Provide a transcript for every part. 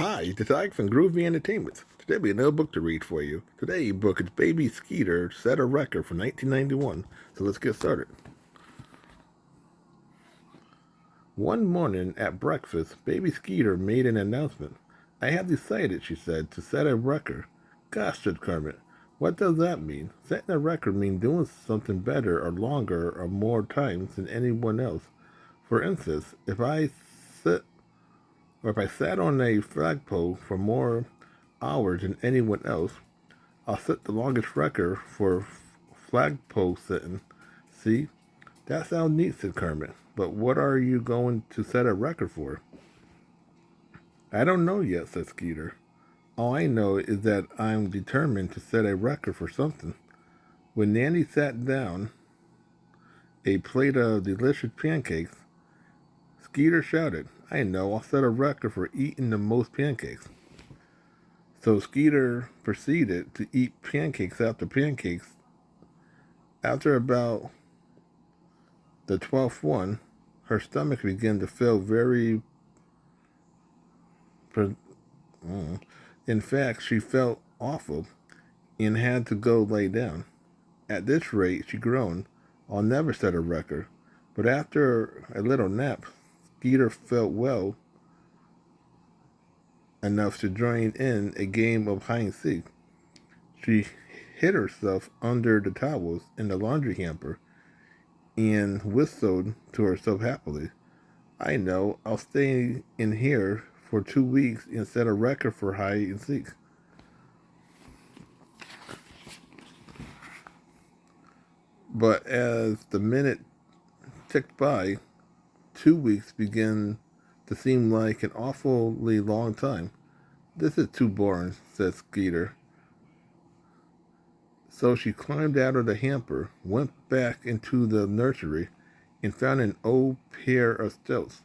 Hi, it's Ike from Groovy Entertainment. Today we have another book to read for you. Today's book is Baby Skeeter Set a Record from 1991. So let's get started. One morning at breakfast, Baby Skeeter made an announcement. I have decided, she said, to set a record. Gosh, said Kermit. What does that mean? Setting a record means doing something better or longer or more times than anyone else. For instance, sit if I sat on a flagpole for more hours than anyone else, I'll set the longest record for flagpole sitting. See? That sounds neat, said Kermit. But what are you going to set a record for? I don't know yet, said Skeeter. All I know is that I'm determined to set a record for something. When Nanny sat down a plate of delicious pancakes, Skeeter shouted, I know, I'll set a record for eating the most pancakes. So Skeeter proceeded to eat pancakes after pancakes. After about the 12th one, her stomach began to feel very... In fact, she felt awful and had to go lay down. At this rate, she groaned, I'll never set a record. But after a little nap, Skeeter felt well enough to join in a game of hide and seek. She hid herself under the towels in the laundry hamper and whistled to herself happily. I know, I'll stay in here for 2 weeks and set a record for hide and seek. But as the minute ticked by, 2 weeks began to seem like an awfully long time. This is too boring, said Skeeter. So she climbed out of the hamper, went back into the nursery, and found an old pair of stilts.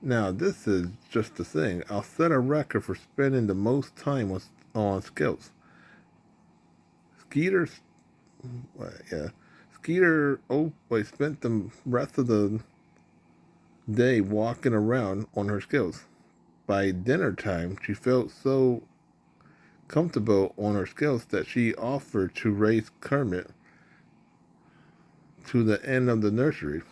Now, this is just the thing. I'll set a record for spending the most time on stilts. Skeeter spent the rest of the day walking around on her skills. By dinner time, she felt so comfortable on her skills that she offered to race Kermit to the end of the nursery.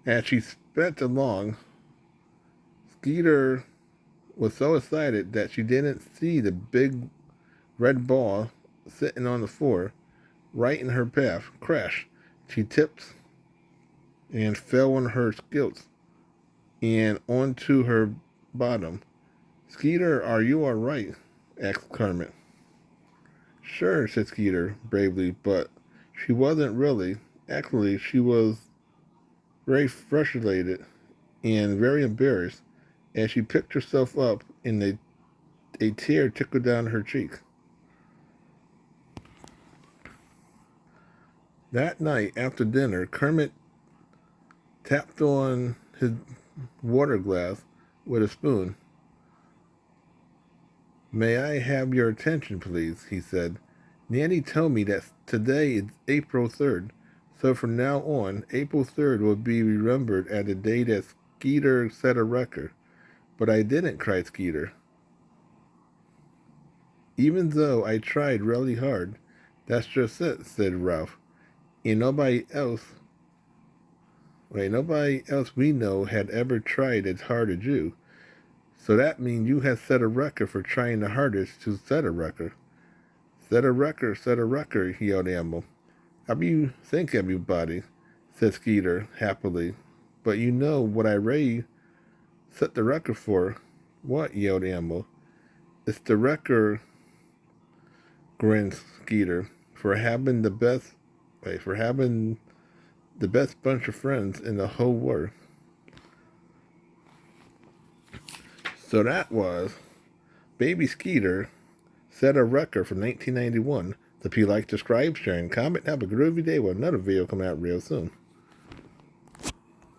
As she sped along, Skeeter was so excited that she didn't see the big red ball sitting on the floor right in her path. Crash! She tipped and fell on her skilts and onto her bottom. Skeeter, are you all right? Asked Kermit. Sure, said Skeeter bravely, but she wasn't really. Actually, she was very frustrated and very embarrassed as she picked herself up and a tear trickled down her cheek. That night, after dinner, Kermit tapped on his water glass with a spoon. May I have your attention, please? He said. Nanny told me that today is April 3rd, so from now on, April 3rd will be remembered as the day that Skeeter set a record. But I didn't, cried Skeeter. Even though I tried really hard. That's just it, said Ralph. And nobody else we know had ever tried as hard as you. So that means you have set a record for trying the hardest to set a record. Set a record, yelled Amble. Think, everybody, said Skeeter happily. But you know what I really set the record for. What? Yelled Amble. It's the record, grinned Skeeter, for having the best bunch of friends in the whole world. So that was Baby Skeeter Set a Record from 1991. So if you like, subscribe, share, and comment. Have a groovy day with another video coming out real soon.